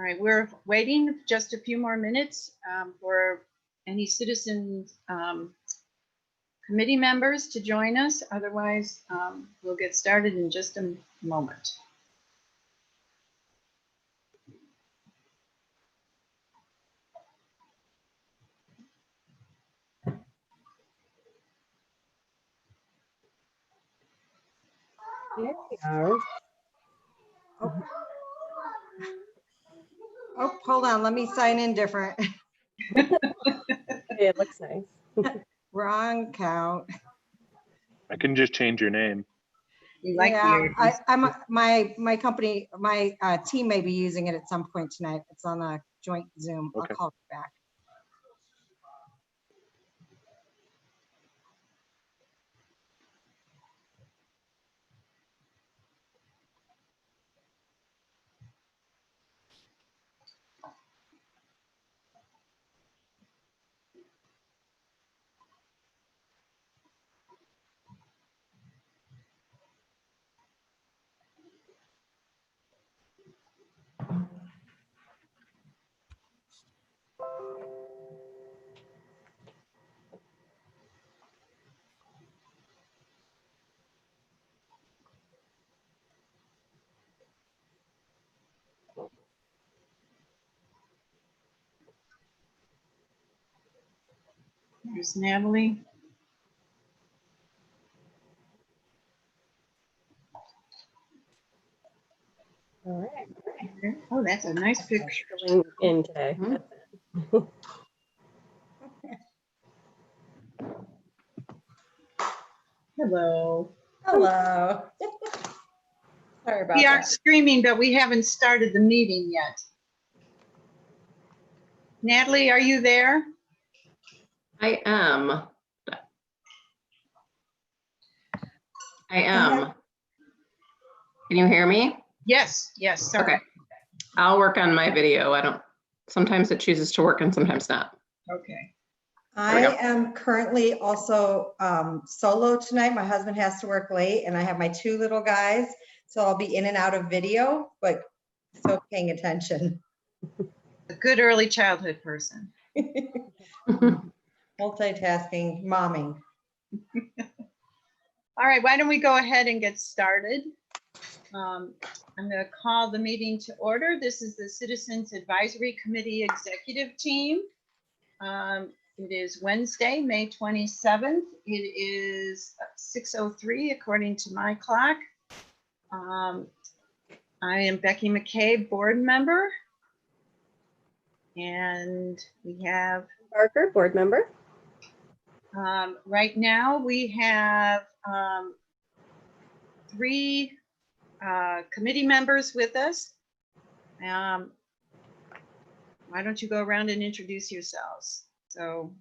All right, we're waiting just a few more minutes for any citizens committee members to join us. Otherwise, we'll get started in just a moment. There we are. Oh, hold on. Let me sign in different. It looks nice. Wrong count. I can just change your name. We like my company, my team may be using it at some point tonight. It's on a joint Zoom. Okay. I'll call you back. There's Natalie. All right. Oh, that's a nice picture. Going in today. Hello. Hello. Sorry about We that. aren't screaming, but we haven't started the meeting yet. Natalie, are you there? I am. Can you hear me? Yes, yes, sorry. Okay. I'll work on my video. Sometimes it chooses to work and sometimes not. Okay. I am currently also solo tonight. My husband has to work late and I have my two little guys. So I'll be in and out of video, but still paying attention. A good early childhood person. Multitasking, momming. All right, why don't we go ahead and get started? I'm going to call the meeting to order. This is the Citizens Advisory Committee Executive Team. It is Wednesday, May 27th. It is 6:03 according to my clock. I am Becky McCabe, board member. And we have Barker, board member. right now we have 3 committee members with us. Why don't you go around and introduce yourselves? So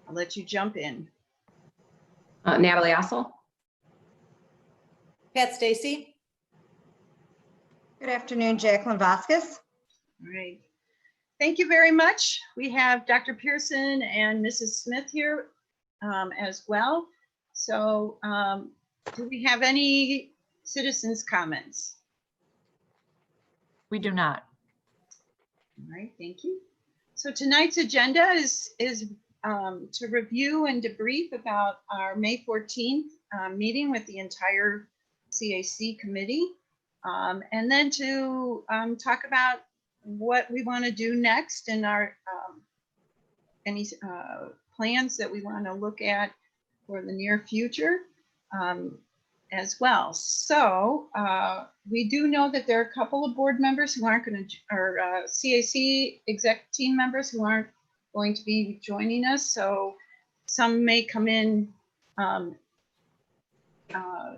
I'll let you jump in. Natalie Assel. Pat Stacy. Good afternoon, Jacqueline Vasquez. All right. Thank you very much. We have Dr. Pearson and Mrs. Smith here as well. So do we have any citizens' comments? We do not. All right, thank you. So tonight's agenda is to review and debrief about our May 14th meeting with the entire CAC committee, and then to talk about what we want to do next and our any plans that we want to look at for the near future as well. So we do know that there are a couple of board members who aren't going to, or CAC exec team members who aren't going to be joining us. So some may come in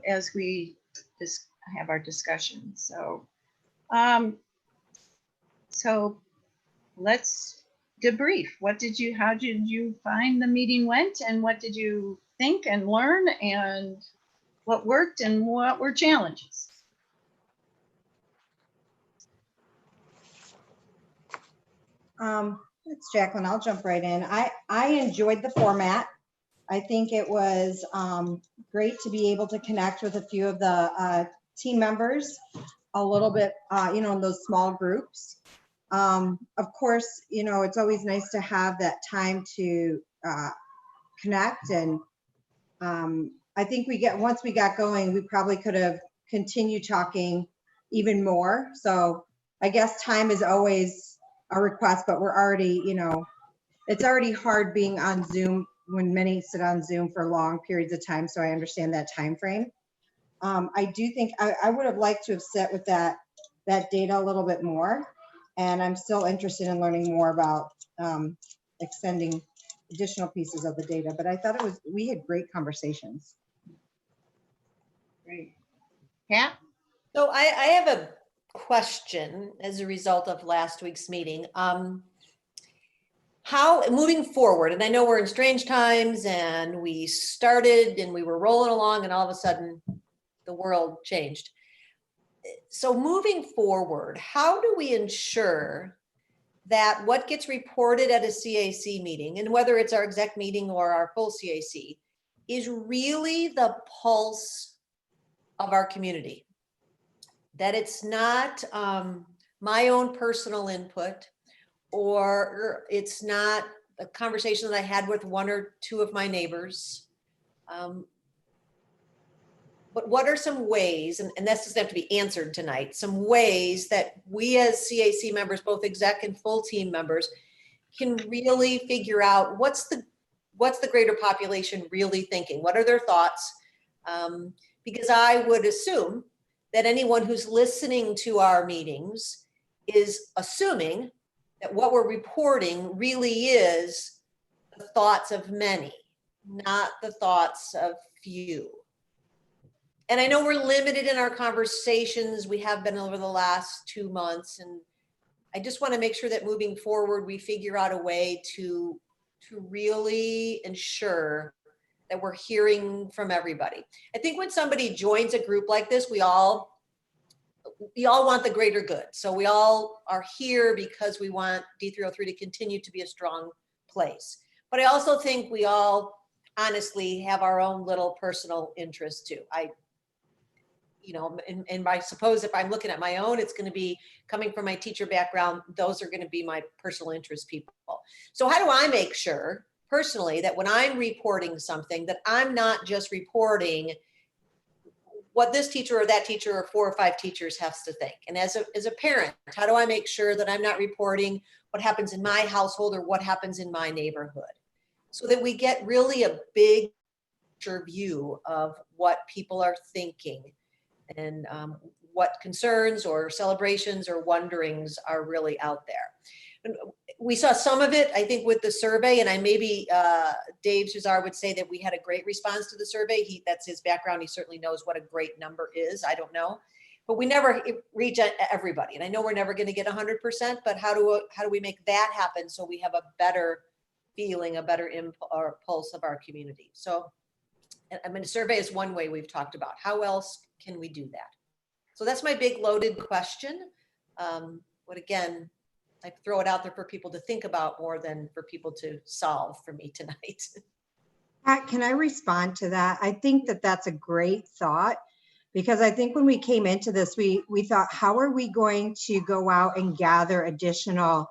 as we just have our discussion. So so let's debrief. How did you find the meeting went, and what did you think and learn, and what worked and what were challenges? It's Jacqueline. I'll jump right in. I enjoyed the format. I think it was great to be able to connect with a few of the team members. a little bit, in those small groups. Of course, it's always nice to have that time to connect. And I think once we got going, we probably could have continued talking even more. So I guess time is always a request, but we're already, it's already hard being on Zoom when many sit on Zoom for long periods of time. So I understand that time frame. I do think I would have liked to have sat with that data a little bit more. And I'm still interested in learning more about extending additional pieces of the data. But I thought we had great conversations. Great. Pat? So I have a question as a result of last week's meeting. How, moving forward, and I know we're in strange times and we started and we were rolling along and all of a sudden the world changed. So moving forward, how do we ensure that what gets reported at a CAC meeting, and whether it's our exec meeting or our full CAC, is really the pulse of our community? That it's not my own personal input, or it's not a conversation that I had with one or two of my neighbors. But what are some ways, and this doesn't have to be answered tonight, some ways that we as CAC members, both exec and full team members, can really figure out what's the greater population really thinking? What are their thoughts? Because I would assume that anyone who's listening to our meetings is assuming that what we're reporting really is the thoughts of many, not the thoughts of few. And I know we're limited in our conversations. We have been over the last 2 months. And I just want to make sure that moving forward, we figure out a way to really ensure that we're hearing from everybody. I think when somebody joins a group like this, we all want the greater good. So we all are here because we want D303 to continue to be a strong place. But I also think we all honestly have our own little personal interests too. And I suppose if I'm looking at my own, it's going to be coming from my teacher background. Those are going to be my personal interest people. So how do I make sure personally that when I'm reporting something, that I'm not just reporting what this teacher or that teacher or 4 or 5 teachers has to think? And as a parent, how do I make sure that I'm not reporting what happens in my household or what happens in my neighborhood, so that we get really a big picture view of what people are thinking and what concerns or celebrations or wonderings are really out there. And we saw some of it, I think, with the survey, and maybe Dave Suzar would say that we had a great response to the survey. That's his background. He certainly knows what a great number is. I don't know, but we never reach everybody. And I know we're never going to get 100%, but how do we make that happen so we have a better feeling, a better pulse of our community? So, a survey is one way we've talked about. How else can we do that? So that's my big loaded question. But again, I throw it out there for people to think about more than for people to solve for me tonight. Pat, can I respond to that? I think that that's a great thought, because I think when we came into this, we thought, how are we going to go out and gather additional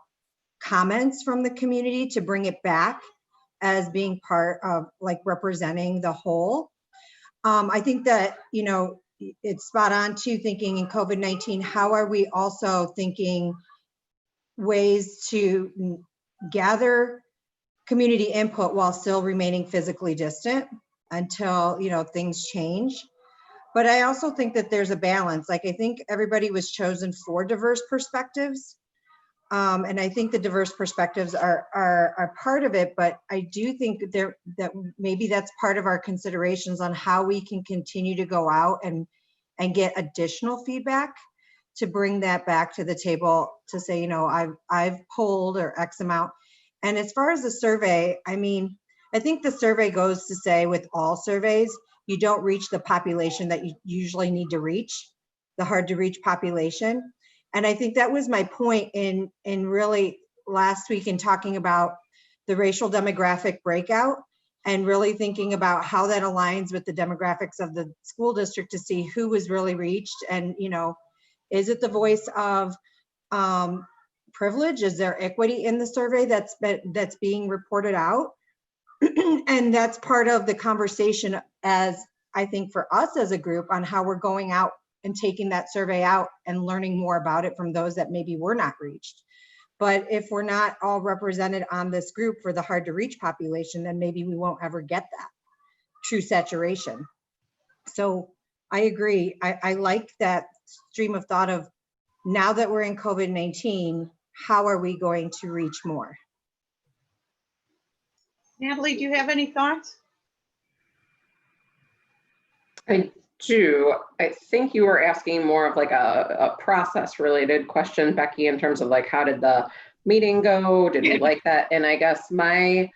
comments from the community to bring it back as being part of representing the whole? I think that, it's spot on too, thinking in COVID-19, how are we also thinking ways to gather community input while still remaining physically distant until, things change. But I also think that there's a balance. I think everybody was chosen for diverse perspectives. And I think the diverse perspectives are part of it, but I do think that maybe that's part of our considerations on how we can continue to go out and get additional feedback to bring that back to the table to say, I've polled or X amount. And as far as the survey, I think the survey goes to say with all surveys, you don't reach the population that you usually need to reach, the hard to reach population. And I think that was my point in really last week in talking about the racial demographic breakout and really thinking about how that aligns with the demographics of the school district to see who was really reached. And, Is it the voice of privilege? Is there equity in the survey that's being reported out? And that's part of the conversation, as I think for us as a group, on how we're going out and taking that survey out and learning more about it from those that maybe were not reached. But if we're not all represented on this group for the hard to reach population, then maybe we won't ever get that true saturation. So I agree. I like that stream of thought of, now that we're in COVID-19, how are we going to reach more? Natalie, do you have any thoughts? I do. I think you were asking more of like a process related question, Becky, in terms of like, how did the meeting go? Did we like that? And I guess Sorry.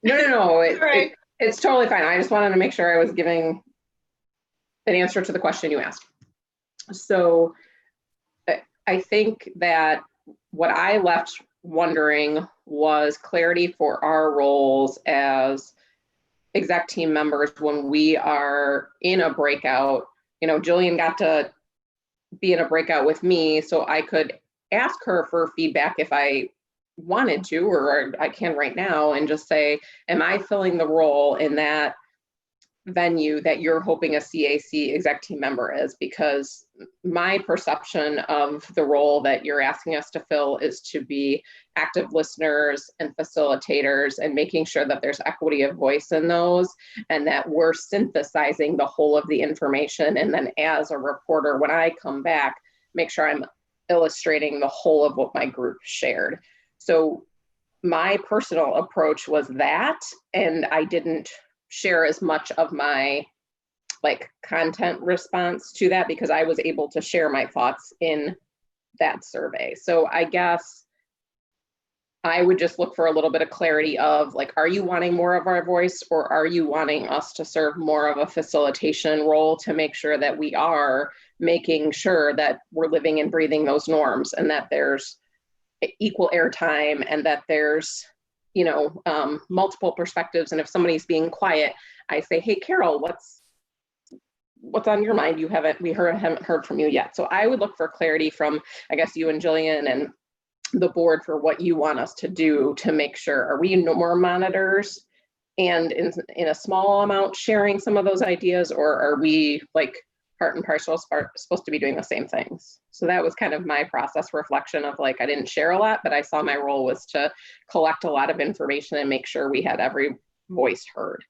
no, Right. it's totally fine. I just wanted to make sure I was giving an answer to the question you asked. So I think that what I left wondering was clarity for our roles as exec team members when we are in a breakout. You know, Jillian got to be in a breakout with me, so I could ask her for feedback if I wanted to, or I can right now, and just say, am I filling the role in that venue that you're hoping a CAC exec team member is? Because my perception of the role that you're asking us to fill is to be active listeners and facilitators, and making sure that there's equity of voice in those, and that we're synthesizing the whole of the information. And then as a reporter, when I come back, make sure I'm illustrating the whole of what my group shared. So my personal approach was that, and I didn't share as much of my like content response to that, because I was able to share my thoughts in that survey. So I guess I would just look for a little bit of clarity of like, are you wanting more of our voice, or are you wanting us to serve more of a facilitation role to make sure that we are making sure that we're living and breathing those norms, and that there's equal airtime, and that there's, you know, multiple perspectives. And if somebody's being quiet, I say, hey, Carol, what's on your mind? We haven't heard from you yet. So I would look for clarity from, I guess, you and Jillian and the board for what you want us to do to make sure, are we more monitors and in a small amount sharing some of those ideas, or are we like part and parcel supposed to be doing the same things? So that was kind of my process reflection of like, I didn't share a lot, but I saw my role was to collect a lot of information and make sure we had every voice heard.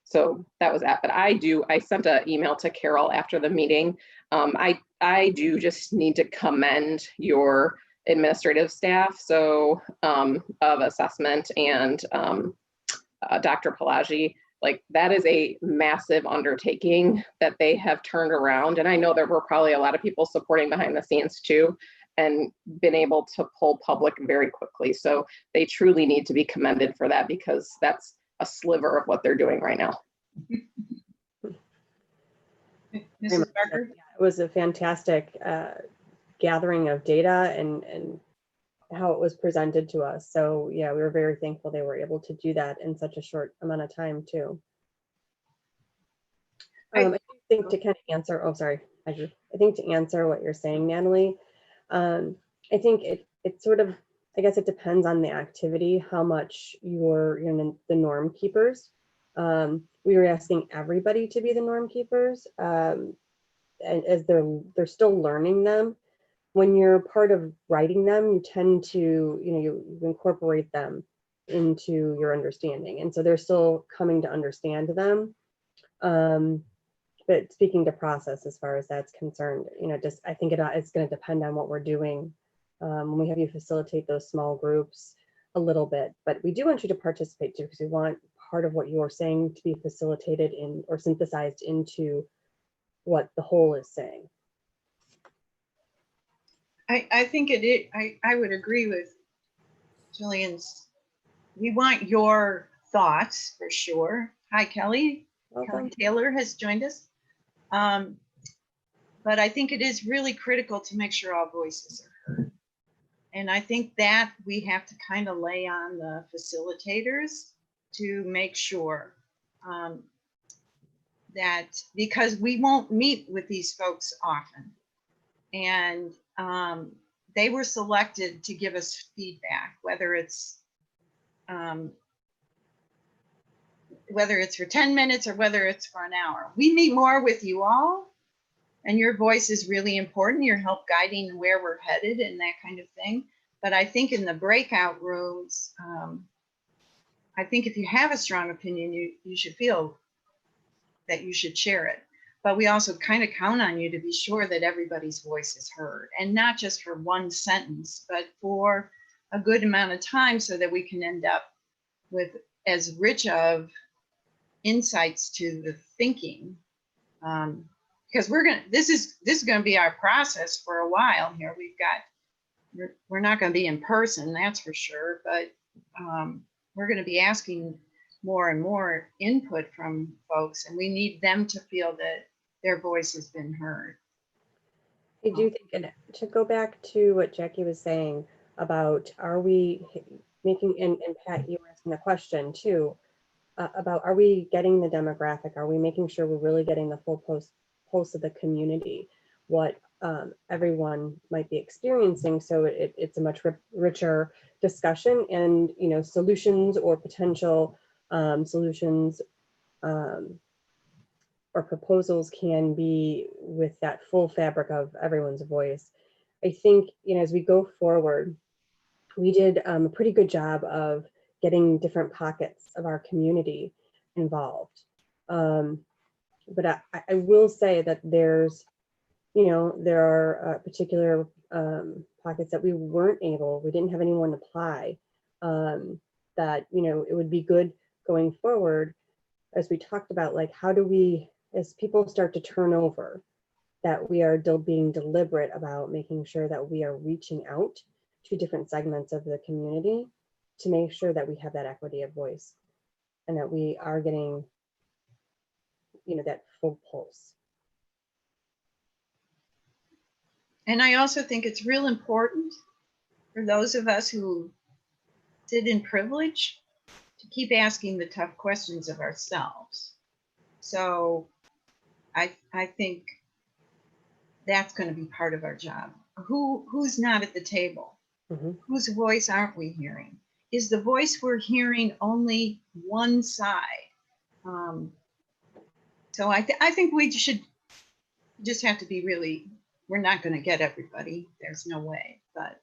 So that was that. But I sent an email to Carol after the meeting. I do just need to commend your administrative staff, so of assessment and Dr. Pelagi. Like, that is a massive undertaking that they have turned around. And I know there were probably a lot of people supporting behind the scenes too, and been able to pull public very quickly. So they truly need to be commended for that, because that's a sliver of what they're doing right now. Mrs. Barker? It was a fantastic gathering of data and how it was presented to us. So yeah, we were very thankful they were able to do that in such a short amount of time too. I think to kind of answer, oh, sorry, I think to answer what you're saying, Natalie, I think it sort of, I guess it depends on the activity, how much you're the norm keepers. We were asking everybody to be the norm keepers, and as they're still learning them. When you're part of writing them, you tend to, you incorporate them into your understanding. And so they're still coming to understand them. But speaking to process, as far as that's concerned, just, I think it's going to depend on what we're doing. When we have you facilitate those small groups a little bit, but we do want you to participate too, because we want part of what you're saying to be facilitated in or synthesized into what the whole is saying. I think I would agree with Jillian's. We want your thoughts for sure. Hi, Kelly. Kelly Taylor has joined us. But I think it is really critical to make sure all voices are heard. And I think that we have to kind of lay on the facilitators to make sure that, because we won't meet with these folks often. And they were selected to give us feedback, whether it's for 10 minutes or whether it's for an hour. We meet more with you all, and your voice is really important. Your help guiding where we're headed and that kind of thing. But I think in the breakout rooms, I think if you have a strong opinion, you should feel that you should share it. But we also kind of count on you to be sure that everybody's voice is heard, and not just for one sentence, but for a good amount of time, so that we can end up with as rich of insights to the thinking. Because this is gonna be our process for a while here. We're not gonna be in person, that's for sure, but we're gonna be asking more and more input from folks, and we need them to feel that their voice has been heard. I do think, and to go back to what Jackie was saying about, are we making, and Pat, you were asking the question too, about, are we getting the demographic? Are we making sure we're really getting the full pulse of the community, what everyone might be experiencing, so it's a much richer discussion, and solutions or potential solutions or proposals can be with that full fabric of everyone's voice. I think, as we go forward, we did a pretty good job of getting different pockets of our community involved. But I will say that there are particular pockets that we didn't have anyone apply, that, it would be good going forward, as we talked about, like, how do we, as people start to turn over, that we are being deliberate about making sure that we are reaching out to different segments of the community to make sure that we have that equity of voice, and that we are getting, that full pulse. And I also think it's real important for those of us who sit in privilege to keep asking the tough questions of ourselves. So I think that's going to be part of our job. Who's not at the table? Mm-hmm. Whose voice aren't we hearing? Is the voice we're hearing only one side? So I think we should just have to be really, we're not going to get everybody. There's no way. But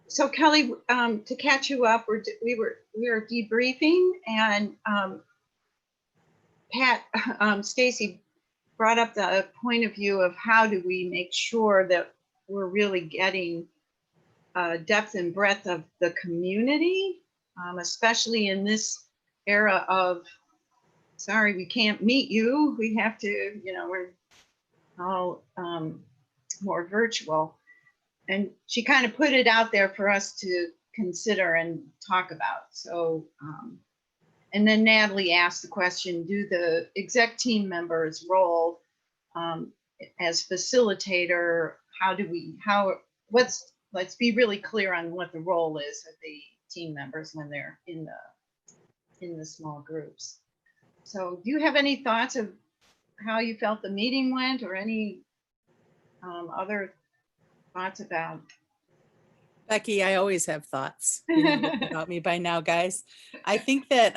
so Kelly, to catch you up, we were debriefing, and Pat, Stacy brought up the point of view of how do we make sure that we're really getting depth and breadth of the community, especially in this era of, sorry, we can't meet you. We have to, we're all more virtual. And she kind of put it out there for us to consider and talk about. So, and then Natalie asked the question, do the exec team members role as facilitator, let's be really clear on what the role is of the team members when they're in the small groups. So do you have any thoughts of how you felt the meeting went, or any other thoughts about? Becky, I always have thoughts. You know this about me by now, guys. I think that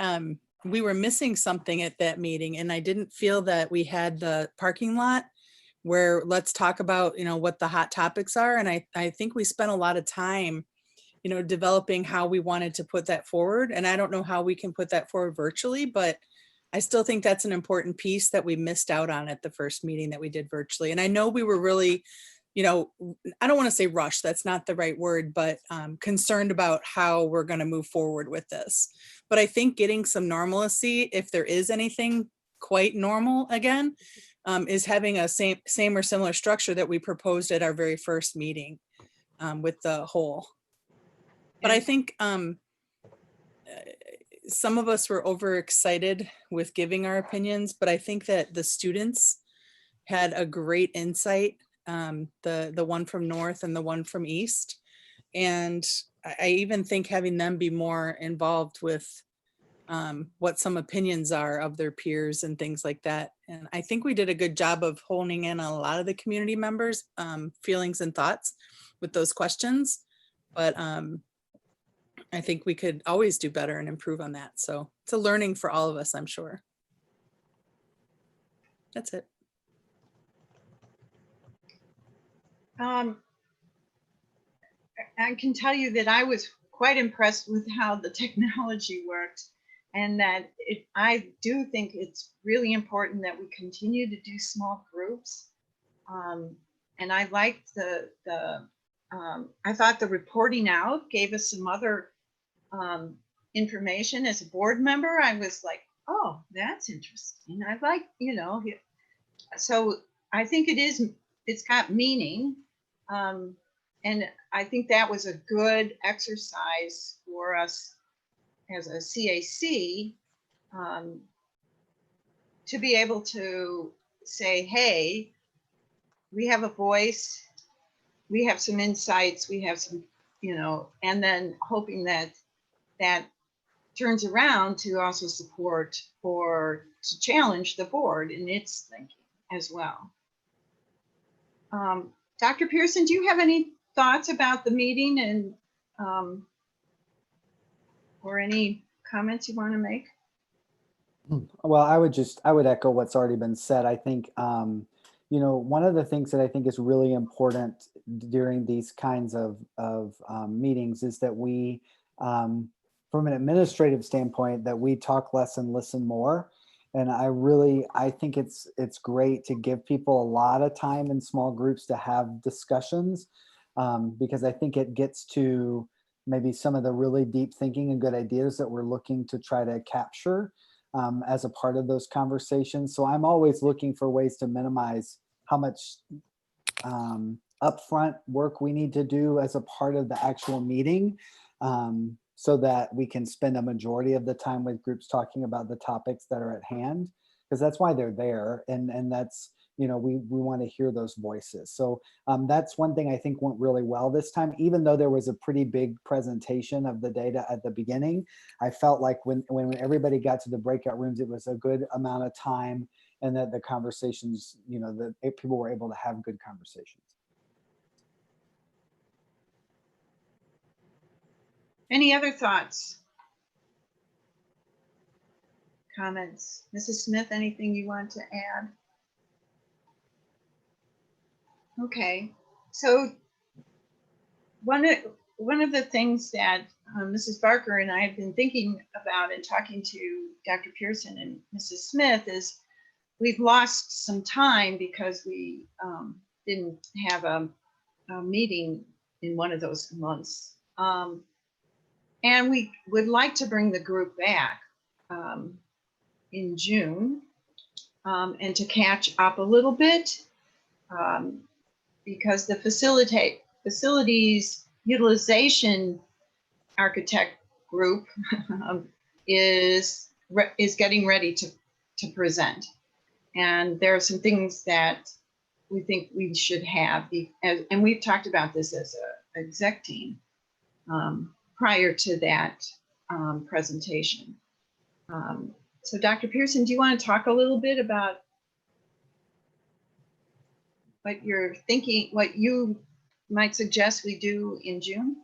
we were missing something at that meeting, and I didn't feel that we had the parking lot where let's talk about, what the hot topics are. And I think we spent a lot of time, developing how we wanted to put that forward. And I don't know how we can put that forward virtually, but I still think that's an important piece that we missed out on at the first meeting that we did virtually. And I know we were really, I don't want to say rushed, that's not the right word, but concerned about how we're going to move forward with this. But I think getting some normalcy, if there is anything quite normal again, is having a same or similar structure that we proposed at our very first meeting with the whole. But I think some of us were overexcited with giving our opinions, but I think that the students had a great insight, the one from North and the one from East. And I even think having them be more involved with what some opinions are of their peers and things like that. And I think we did a good job of honing in on a lot of the community members' feelings and thoughts with those questions. But I think we could always do better and improve on that. So it's a learning for all of us, I'm sure. That's it. I can tell you that I was quite impressed with how the technology worked, and that I do think it's really important that we continue to do small groups. And I liked I thought the reporting out gave us some other information. As a board member, I was like, oh, that's interesting. I like, so I think it's got meaning. And I think that was a good exercise for us as a CAC to be able to say, hey, we have a voice, we have some insights, we have some, and then hoping that that turns around to also support or to challenge the board in its thinking as well. Dr. Pearson, do you have any thoughts about the meeting and or any comments you want to make? Well, I would echo what's already been said. I think, one of the things that I think is really important during these kinds of meetings is that we, from an administrative standpoint, that we talk less and listen more. And I think it's great to give people a lot of time in small groups to have discussions, because I think it gets to maybe some of the really deep thinking and good ideas that we're looking to try to capture as a part of those conversations. So I'm always looking for ways to minimize how much upfront work we need to do as a part of the actual meeting, so that we can spend a majority of the time with groups talking about the topics that are at hand, because that's why they're there. And that's, we want to hear those voices. So that's one thing I think went really well this time, even though there was a pretty big presentation of the data at the beginning. I felt like when everybody got to the breakout rooms, it was a good amount of time, and that the conversations, that people were able to have good conversations. Any other thoughts? Comments? Mrs. Smith, anything you want to add? Okay, so one of the things that Mrs. Barker and I have been thinking about and talking to Dr. Pearson and Mrs. Smith is we've lost some time because we didn't have a meeting in one of those months. And we would like to bring the group back in June and to catch up a little bit, because the facilities utilization architect group is getting ready to present. And there are some things that we think we should have, and we've talked about this as an exec team prior to that presentation. So Dr. Pearson, do you want to talk a little bit about what you're thinking, what you might suggest we do in June?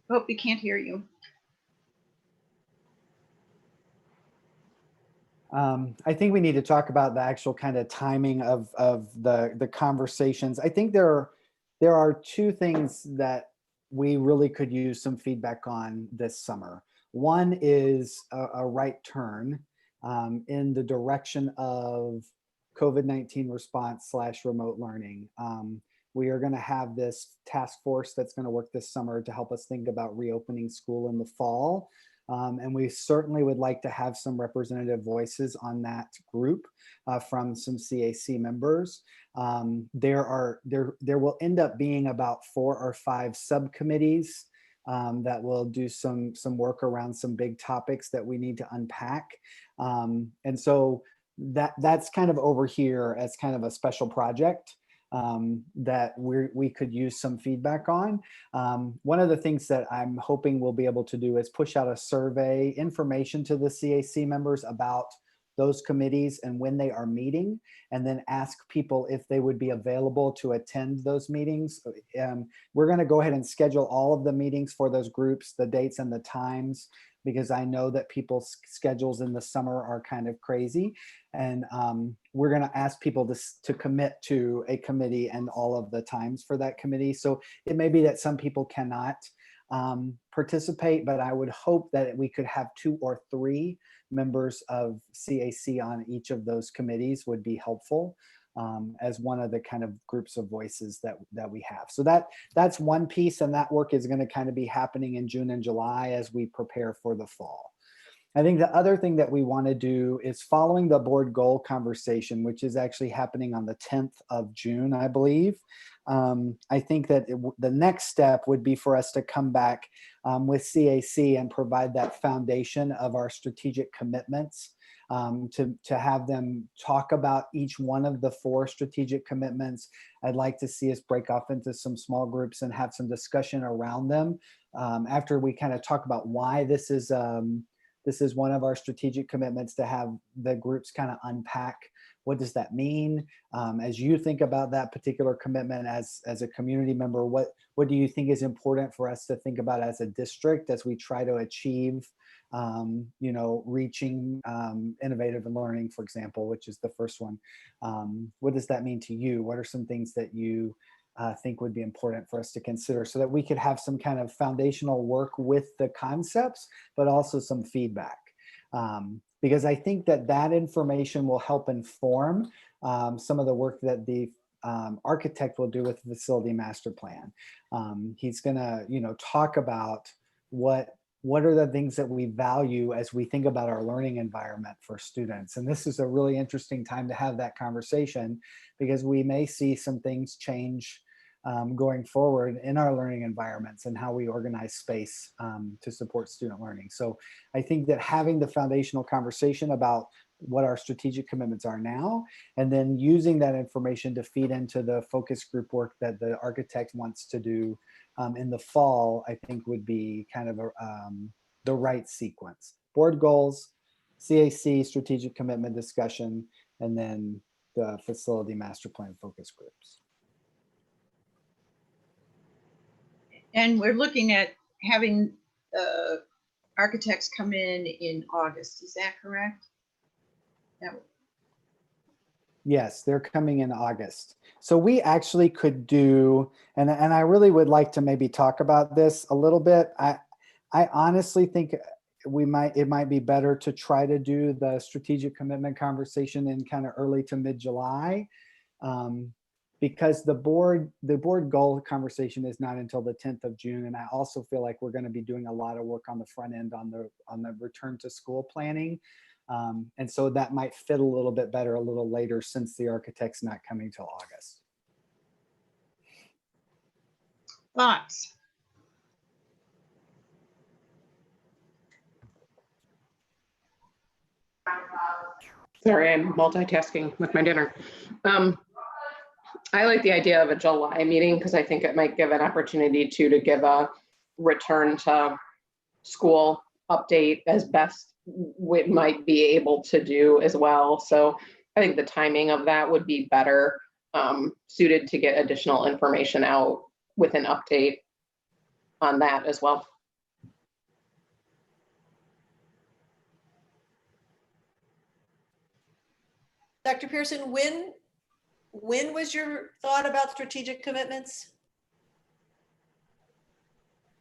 Oh, we can't hear you. I think we need to talk about the actual kind of timing of the conversations. I think there are two things that we really could use some feedback on this summer. One is a right turn in the direction of COVID-19 response / remote learning. We are going to have this task force that's going to work this summer to help us think about reopening school in the fall. And we certainly would like to have some representative voices on that group from some CAC members. There will end up being about 4 or 5 subcommittees that will do some work around some big topics that we need to unpack. And so that's kind of over here as kind of a special project. that we could use some feedback on. One of the things that I'm hoping we'll be able to do is push out a survey information to the CAC members about those committees and when they are meeting, and then ask people if they would be available to attend those meetings. We're going to go ahead and schedule all of the meetings for those groups, the dates and the times, because I know that people's schedules in the summer are kind of crazy. And we're going to ask people to commit to a committee and all of the times for that committee. So it may be that some people cannot participate, but I would hope that we could have 2 or 3 members of CAC on each of those committees would be helpful, as one of the kind of groups of voices that we have. So that's one piece, and that work is going to kind of be happening in June and July as we prepare for the fall. I think the other thing that we want to do is following the board goal conversation, which is actually happening on the 10th of June, I believe. I think that the next step would be for us to come back with CAC and provide that foundation of our strategic commitments, to have them talk about each one of the 4 strategic commitments. I'd like to see us break off into some small groups and have some discussion around them after we kind of talk about why this is one of our strategic commitments, to have the groups kind of unpack what does that mean. As you think about that particular commitment as a community member, what do you think is important for us to think about as a district as we try to achieve, reaching innovative and learning, for example, which is the first one. What does that mean to you? What are some things that you think would be important for us to consider, so that we could have some kind of foundational work with the concepts, but also some feedback? Because I think that information will help inform some of the work that the architect will do with the facility master plan. He's gonna, talk about what are the things that we value as we think about our learning environment for students. And this is a really interesting time to have that conversation, because we may see some things change going forward in our learning environments and how we organize space to support student learning. So I think that having the foundational conversation about what our strategic commitments are now, and then using that information to feed into the focus group work that the architect wants to do in the fall, I think would be kind of the right sequence. Board goals, CAC strategic commitment discussion, and then the facility master plan focus groups. And we're looking at having architects come in August. Is that correct? Yes, they're coming in August. So we actually could do, and I really would like to maybe talk about this a little bit. I honestly think it might be better to try to do the strategic commitment conversation in kind of early to mid-July, because the board goal conversation is not until the 10th of June. And I also feel like we're going to be doing a lot of work on the front end on the return to school planning. And so that might fit a little bit better a little later, since the architect's not coming till August. Thoughts? Sorry, I'm multitasking with my dinner. I like the idea of a July meeting, because I think it might give an opportunity to give a return to school update as best we might be able to do as well. So I think the timing of that would be better suited to get additional information out with an update on that as well. Dr. Pearson, when was your thought about strategic commitments?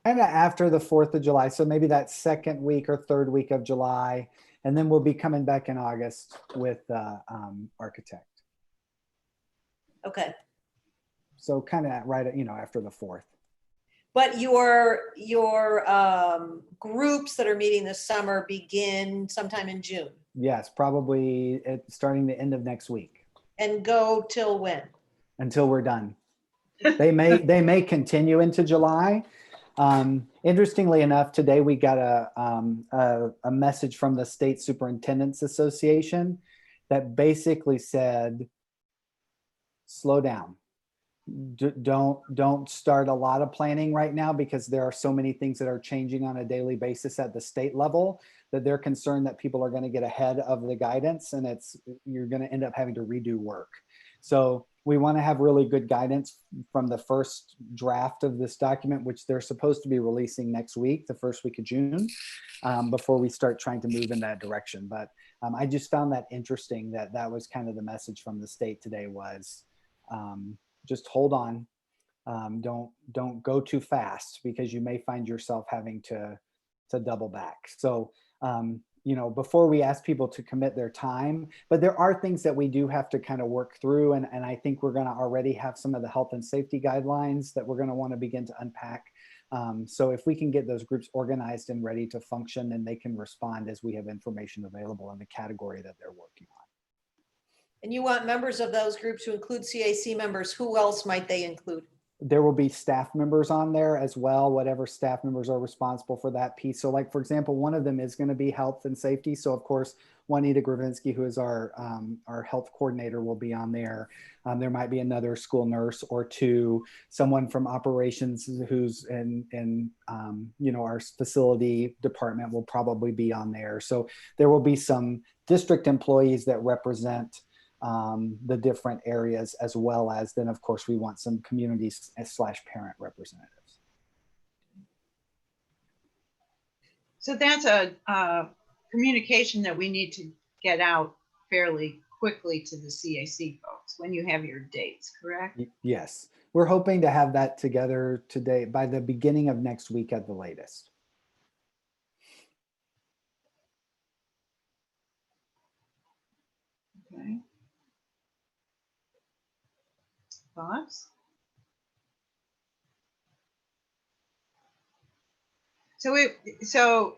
Kind of after the 4th of July. So maybe that second week or third week of July. And then we'll be coming back in August with architect. Okay. So kind of right, after the 4th. But your groups that are meeting this summer begin sometime in June Yes, probably starting the end of next week. and go till when? Until we're done. They may continue into July. Interestingly enough, today we got a message from the State Superintendents Association that basically said, slow down. don't start a lot of planning right now, because there are so many things that are changing on a daily basis at the state level, that they're concerned that people are going to get ahead of the guidance, and you're going to end up having to redo work. So we want to have really good guidance from the first draft of this document, which they're supposed to be releasing next week, the first week of June, before we start trying to move in that direction. But I just found that interesting, that was kind of the message from the state today was, just hold on. Don't go too fast, because you may find yourself having to double back. So, before we ask people to commit their time, but there are things that we do have to kind of work through. And I think we're going to already have some of the health and safety guidelines that we're going to want to begin to unpack. So if we can get those groups organized and ready to function, then they can respond as we have information available in the category that they're working on. And you want members of those groups to include CAC members. Who else might they include? There will be staff members on there as well, whatever staff members are responsible for that piece. So like, for example, one of them is going to be health and safety. So of course, Juanita Gravinsky, who is our health coordinator, will be on there. There might be another school nurse or two, someone from operations who's in our facility department will probably be on there. So there will be some district employees that represent the different areas, as well as then of course we want some communities / parent representatives. So that's a communication that we need to get out fairly quickly to the CAC folks when you have your dates, correct? Yes, we're hoping to have that together today by the beginning of next week at the latest. Okay. Thoughts? So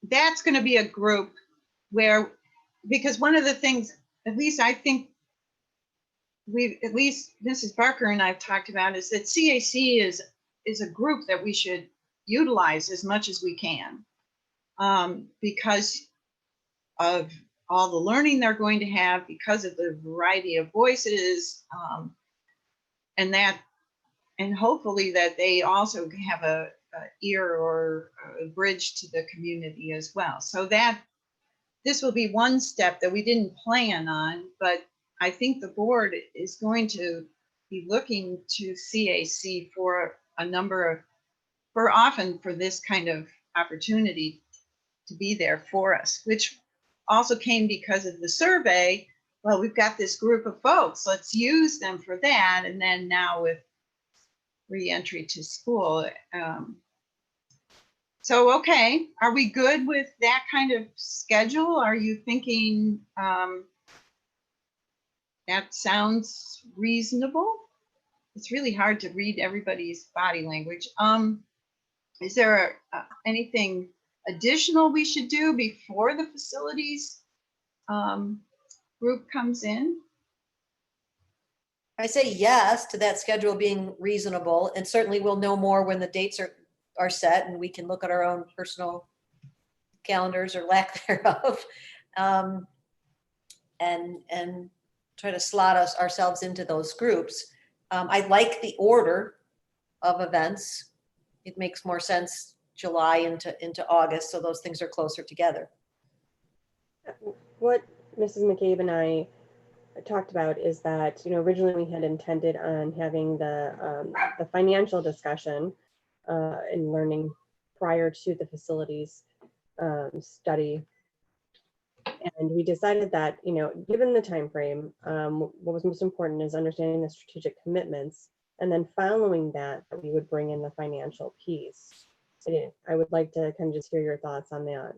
that's going to be a group where, because one of the things, at least I think at least Mrs. Barker and I've talked about, is that CAC is a group that we should utilize as much as we can, because of all the learning they're going to have, because of the variety of voices, and hopefully that they also have a ear or a bridge to the community as well. So that this will be one step that we didn't plan on, but I think the board is going to be looking to CAC for often for this kind of opportunity to be there for us, which also came because of the survey. Well, we've got this group of folks, let's use them for that. And then now with re-entry to school. So, okay, are we good with that kind of schedule? Are you thinking that sounds reasonable? It's really hard to read everybody's body language. Is there anything additional we should do before the facilities group comes in? I say yes to that schedule being reasonable, and certainly we'll know more when the dates are set, and we can look at our own personal calendars or lack thereof, and try to slot ourselves into those groups. I like the order of events. It makes more sense July into August, so those things are closer together. What Mrs. McCabe and I talked about is that, originally we had intended on having the financial discussion and learning prior to the facilities study. And we decided that, given the time frame, what was most important is understanding the strategic commitments, and then following that, we would bring in the financial piece. I would like to kind of just hear your thoughts on that.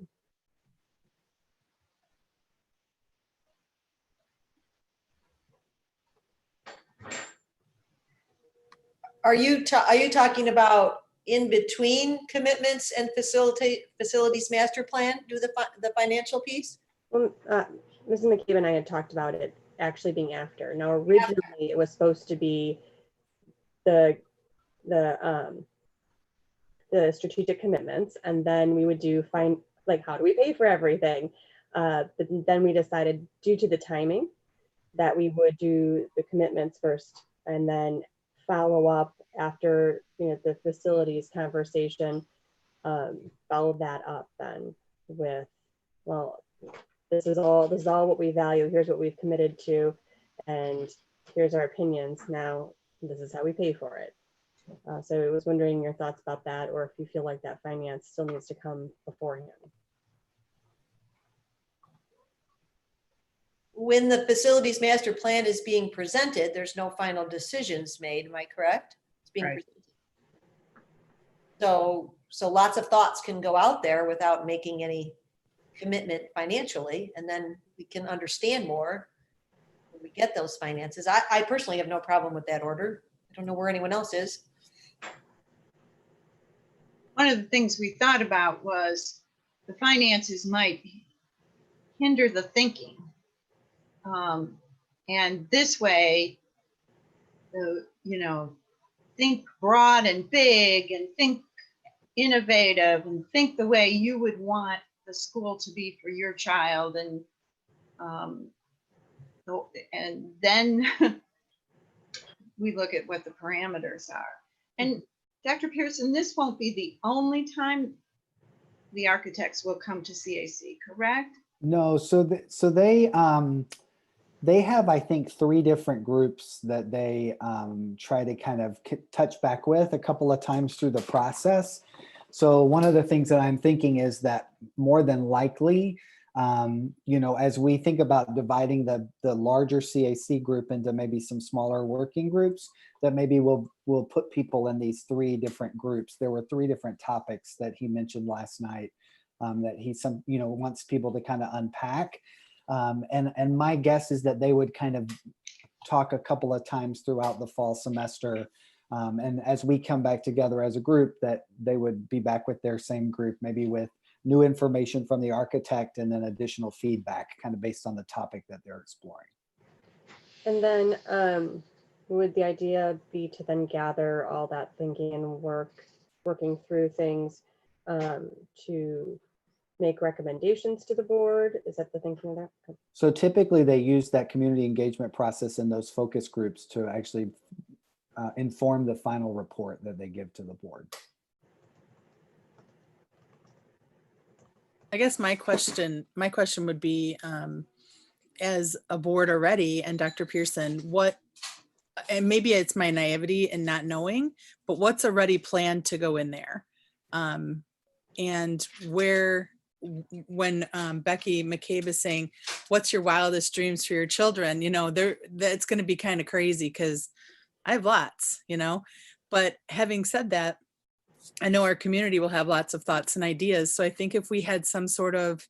Are you talking about in between commitments and facilities master plan, do the financial piece? Well, Mrs. McCabe and I had talked about it actually being after. Now, originally it was supposed to be the strategic commitments, and then we would do how do we pay for everything? But then we decided, due to the timing, that we would do the commitments first, and then follow up after, the facilities conversation, follow that up then with, well, this is all what we value. Here's what we've committed to, and here's our opinions. Now, this is how we pay for it. So I was wondering your thoughts about that, or if you feel like that finance still needs to come beforehand. When the facilities master plan is being presented, there's no final decisions made. Am I correct? It's being Right. presented. So lots of thoughts can go out there without making any commitment financially, and then we can understand more when we get those finances. I personally have no problem with that order. I don't know where anyone else is. One of the things we thought about was the finances might hinder the thinking. And this way, think broad and big and think innovative and think the way you would want the school to be for your child. And then we look at what the parameters are. And Dr. Pearson, this won't be the only time the architects will come to CAC, correct? No, so they have, I think, 3 different groups that they try to kind of touch back with a couple of times through the process. So one of the things that I'm thinking is that more than likely, as we think about dividing the larger CAC group into maybe some smaller working groups, that maybe we'll put people in these 3 different groups. There were 3 different topics that he mentioned last night that he wants people to kind of unpack. And my guess is that they would kind of talk a couple of times throughout the fall semester. And as we come back together as a group, that they would be back with their same group, maybe with new information from the architect and then additional feedback kind of based on the topic that they're exploring. And then would the idea be to then gather all that thinking and working through things to make recommendations to the board? Is that the thinking there? So typically they use that community engagement process in those focus groups to actually inform the final report that they give to the board. I guess my question would be, as a board already, and Dr. Pearson, and maybe it's my naivety and not knowing, but what's already planned to go in there? And where, when Becky McCabe is saying, what's your wildest dreams for your children? That's going to be kind of crazy because I have lots, but having said that, I know our community will have lots of thoughts and ideas. So I think if we had some sort of,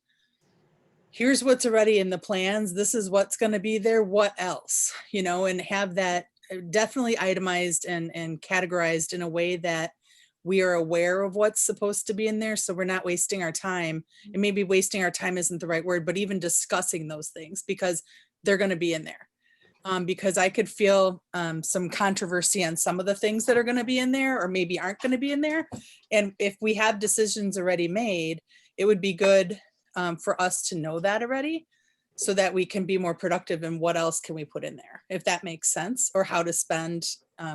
here's what's already in the plans, this is what's going to be there, what else, and have that definitely itemized and categorized in a way that we are aware of what's supposed to be in there. So we're not wasting our time, and maybe wasting our time isn't the right word, but even discussing those things because they're going to be in there. Because I could feel some controversy on some of the things that are going to be in there or maybe aren't going to be in there. And if we have decisions already made, it would be good for us to know that already so that we can be more productive in what else can we put in there, if that makes sense, or how to spend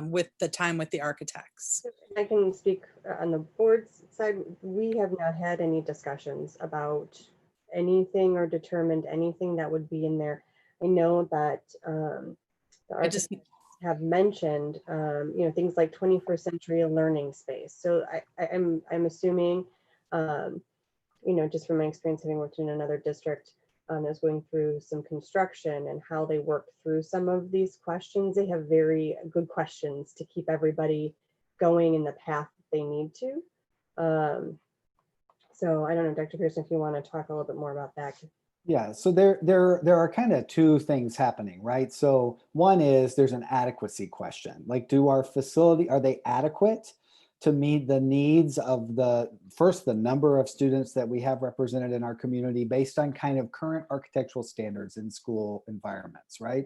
with the time with the architects. I can speak on the board's side. We have not had any discussions about anything or determined anything that would be in there. I know that the architects have mentioned, things like 21st century learning space. So I'm assuming, just from my experience having worked in another district that was going through some construction and how they work through some of these questions. They have very good questions to keep everybody going in the path that they need to. So I don't know, Dr. Pearson, if you want to talk a little bit more about that. Yeah, so there are kind of 2 things happening, right? So one is there's an adequacy question. Like, are they adequate to meet the needs of the number of students that we have represented in our community based on kind of current architectural standards in school environments, right?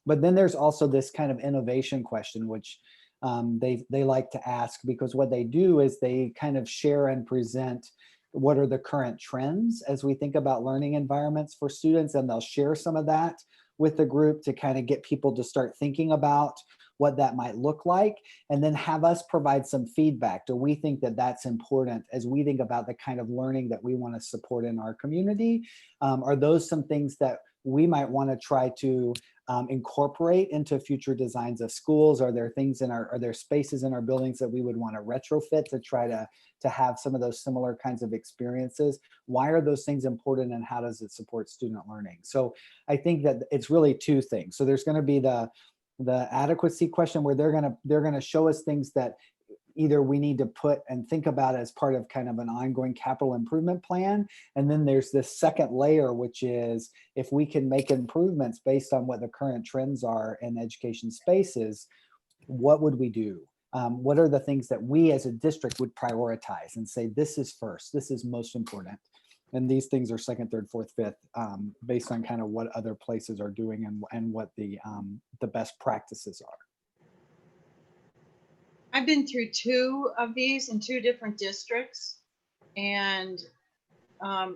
But then there's also this kind of innovation question, which they like to ask, because what they do is they kind of share and present what are the current trends as we think about learning environments for students, and they'll share some of that with the group to kind of get people to start thinking about what that might look like, and then have us provide some feedback. Do we think that that's important as we think about the kind of learning that we want to support in our community? Are those some things that we might want to try to incorporate into future designs of schools? Are there things are there spaces in our buildings that we would want to retrofit to try to have some of those similar kinds of experiences? Why are those things important, and how does it support student learning? So I think that it's really two things. So there's going to be the adequacy question, where they're going to show us things that either we need to put and think about as part of kind of an ongoing capital improvement plan. And then there's this second layer, which is if we can make improvements based on what the current trends are in education spaces, what would we do? What are the things that we as a district would prioritize and say, this is first, this is most important? And these things are second, third, fourth, fifth, based on kind of what other places are doing and what the best practices are. I've been through 2 of these in 2 different districts, and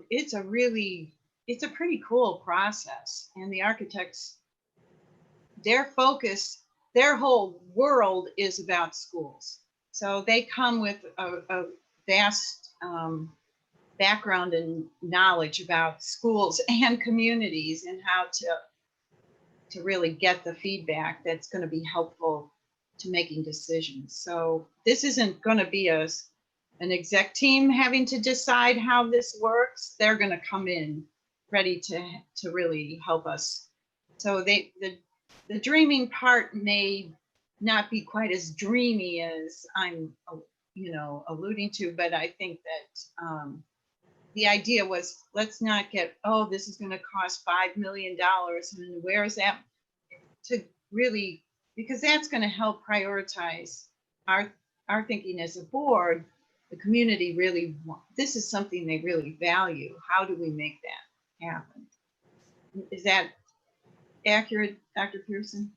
it's a pretty cool process. And the architects, their focus, their whole world is about schools. So they come with a vast background and knowledge about schools and communities, and how to really get the feedback that's going to be helpful to making decisions. So this isn't going to be an exec team having to decide how this works. They're going to come in ready to really help us. So the dreaming part may not be quite as dreamy as I'm alluding to, but I think that the idea was, let's not get, oh, this is going to cost $5 million, and where is that, to really, because that's going to help prioritize our thinking as a board. The community really this is something they really value. How do we make that happen? Is that accurate, Dr. Pearson?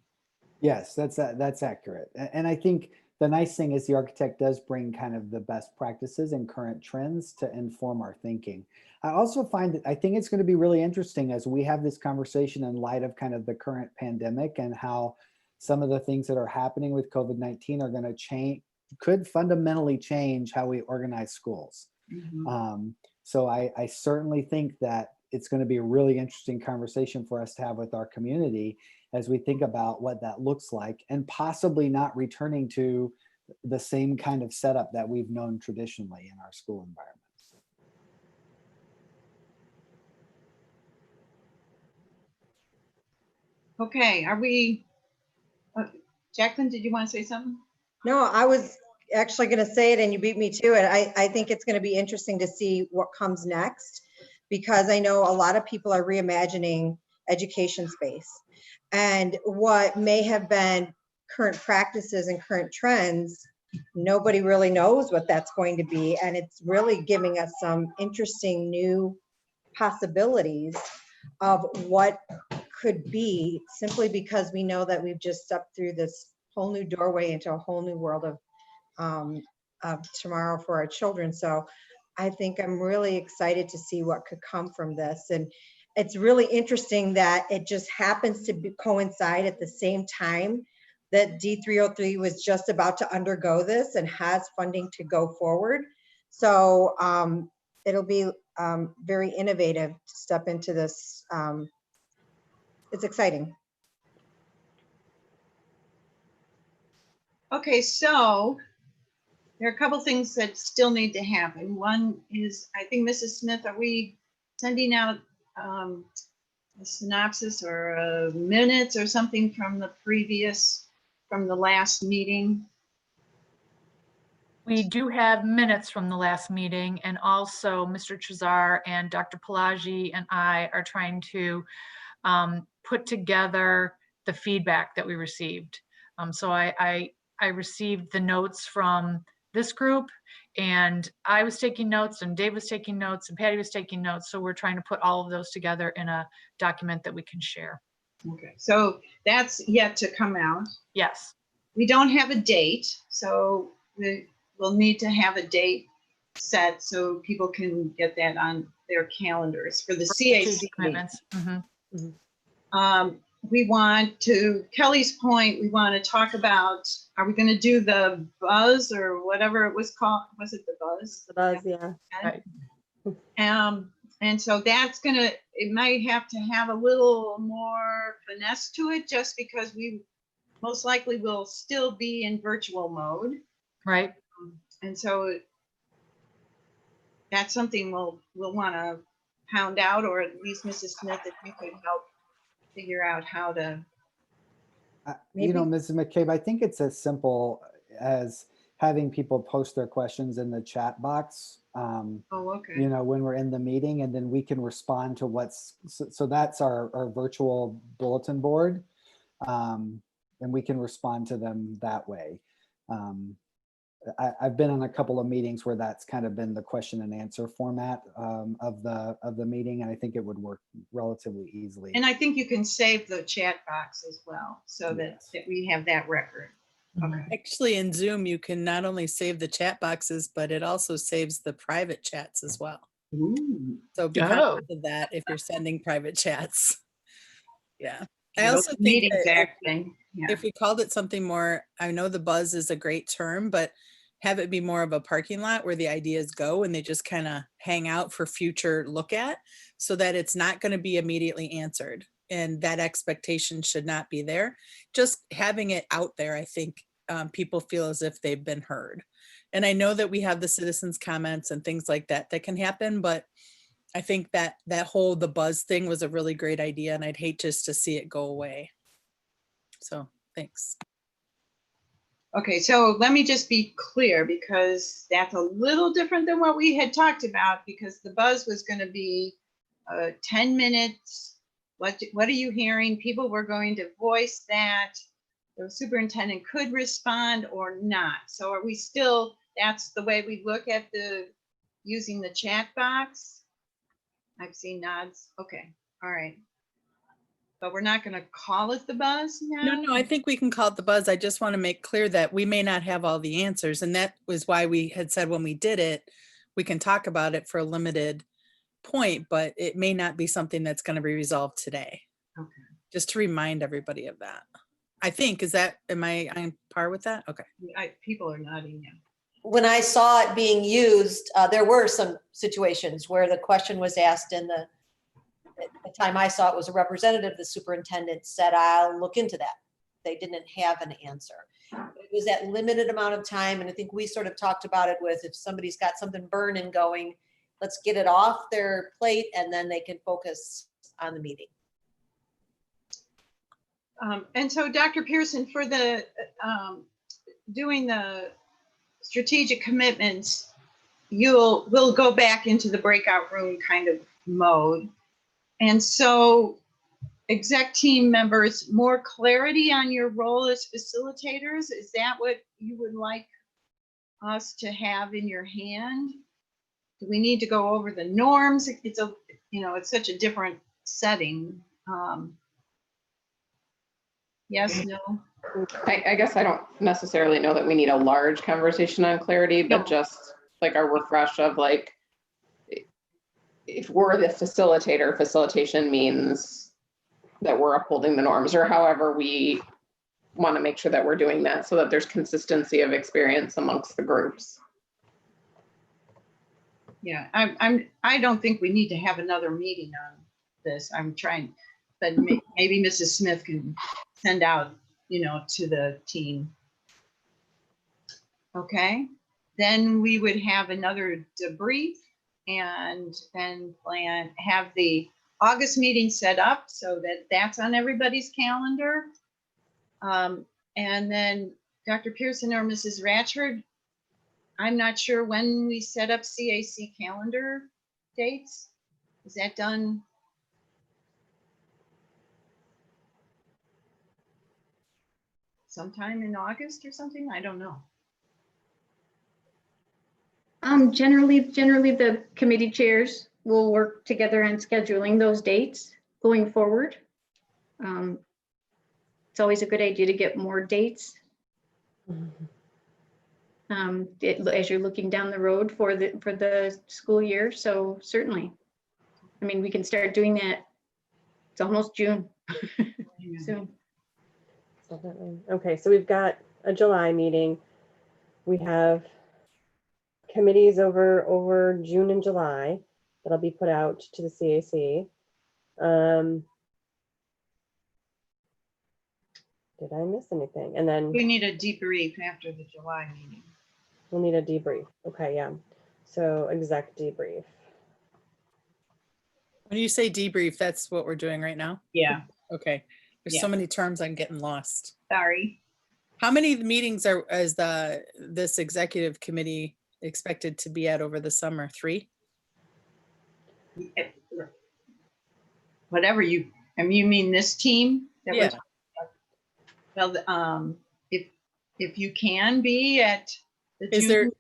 Yes, that's accurate. And I think the nice thing is the architect does bring kind of the best practices and current trends to inform our thinking. I also find that I think it's going to be really interesting as we have this conversation in light of kind of the current pandemic and how some of the things that are happening with COVID-19 are going to could fundamentally change how we organize schools. Mm-hmm. So I certainly think that it's going to be a really interesting conversation for us to have with our community as we think about what that looks like, and possibly not returning to the same kind of setup that we've known traditionally in our school environments. Okay, are we, Jacqueline, did you want to say something? No, I was actually going to say it and you beat me to it. I think it's going to be interesting to see what comes next, because I know a lot of people are reimagining education space, and what may have been current practices and current trends, nobody really knows what that's going to be. And it's really giving us some interesting new possibilities of what could be, simply because we know that we've just stepped through this whole new doorway into a whole new world of tomorrow for our children. So I think I'm really excited to see what could come from this. And it's really interesting that it just happens to coincide at the same time that D303 was just about to undergo this and has funding to go forward. So it'll be very innovative to step into this. It's exciting. Okay, so there are a couple things that still need to happen. One is, I think, Mrs. Smith, are we sending out a synopsis or minutes or something from the last meeting? We do have minutes from the last meeting, and also Mr. Chazar and Dr. Pelagi and I are trying to put together the feedback that we received. So I received the notes from this group, and I was taking notes, and Dave was taking notes, and Patty was taking notes. So we're trying to put all of those together in a document that we can share. Okay, so that's yet to come out. Yes. We don't have a date, so we'll need to have a date set so people can get that on their calendars for the CAC commitments. Mm-hmm. we want to, Kelly's point, we want to talk about, are we going to do the buzz or whatever it was called? Was it the buzz? The buzz, yeah. Right. And so that's gonna, it might have to have a little more finesse to it, just because we most likely will still be in virtual mode. Right. And so that's something we'll want to pound out, or at least Mrs. Smith, if you could help figure out how to. You know, Mrs. McCabe, I think it's as simple as having people post their questions in the chat box. Oh, okay. You know, when we're in the meeting, and then we can respond to what's, so that's our virtual bulletin board. And we can respond to them that way. I've been in a couple of meetings where that's kind of been the question and answer format of the meeting, and I think it would work relatively easily. And I think you can save the chat box as well, so that we have that record. Okay. Actually, in Zoom, you can not only save the chat boxes, but it also saves the private chats as well. Ooh. So be Oh. conscious of that if you're sending private chats. Yeah. I also think Meeting that exact thing. Yeah. if we called it something more, I know the buzz is a great term, but have it be more of a parking lot where the ideas go and they just kind of hang out for future look at, so that it's not going to be immediately answered. And that expectation should not be there. Just having it out there, I think people feel as if they've been heard. And I know that we have the citizens' comments and things like that that can happen, but I think that the buzz thing was a really great idea, and I'd hate just to see it go away. So thanks. Okay, so let me just be clear, because that's a little different than what we had talked about, because the buzz was going to be 10 minutes. What are you hearing? People were going to voice that. The superintendent could respond or not. So are we still, that's the way we look at using the chat box? I've seen nods. Okay, all right. But we're not going to call it the buzz now? No, I think we can call it the buzz. I just want to make clear that we may not have all the answers. And that was why we had said when we did it, we can talk about it for a limited point, but it may not be something that's going to be resolved today. Okay. Just to remind everybody of that. I think, am I on par with that? Okay. People are nodding now. When I saw it being used, there were some situations where the question was asked, and the time I saw it was a representative, the superintendent said, I'll look into that. They didn't have an answer. It was that limited amount of time. And I think we sort of talked about it with, if somebody's got something burning going, let's get it off their plate and then they can focus on the meeting. And so Dr. Pearson, for the doing the strategic commitments, we'll go back into the breakout room kind of mode. And so exec team members, more clarity on your role as facilitators. Is that what you would like us to have in your hand? Do we need to go over the norms? It's such a different setting. Yes, no? I guess I don't necessarily know that we need a large conversation on clarity, but No. just like a refresh of like, if we're the facilitator, facilitation means that we're upholding the norms, or however we want to make sure that we're doing that so that there's consistency of experience amongst the groups. Yeah, I don't think we need to have another meeting on this. I'm trying, but maybe Mrs. Smith can send out, to the team. Okay, then we would have another debrief and then have the August meeting set up so that that's on everybody's calendar. And then Dr. Pearson or Mrs. Ratchford, I'm not sure when we set up CAC calendar dates. Is that done? Sometime in August or something? I don't know. Generally the committee chairs will work together on scheduling those dates going forward. It's always a good idea to get more dates. As you're looking down the road for the school year. So certainly, I mean, we can start doing that. It's almost June. So Okay, so we've got a July meeting. We have committees over June and July that'll be put out to the CAC. Did I miss anything? And then We need a debrief after the July meeting. we'll need a debrief. Okay, yeah. So exec debrief. When you say debrief, that's what we're doing right now? Yeah, Okay. There's so many terms, I'm getting lost. sorry. How many meetings is this executive committee expected to be at over the summer? 3? Whatever you, I mean, you mean this team? that we're Yeah. talking about? Well, if you can be at the Is June,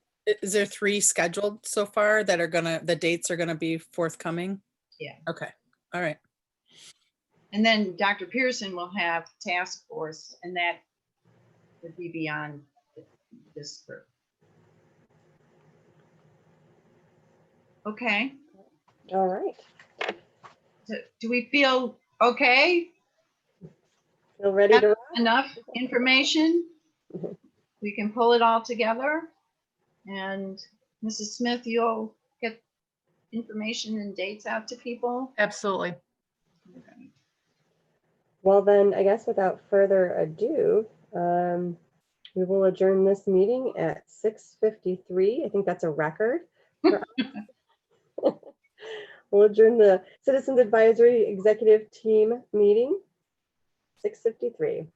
there 3 scheduled so far that are the dates are gonna be forthcoming? Yeah. Okay, all right. and then Dr. Pearson will have task force, and that would be beyond this group. Okay, All right. so do we feel okay? Feel ready to rock? Enough information? Mhm. We can pull it all together. And Mrs. Smith, you'll get information and dates out to people. Absolutely. Well, then, I guess without further ado, we will adjourn this meeting at 6:53. I think that's a record. for us. We'll adjourn the Citizens Advisory Executive Team meeting, 6:53.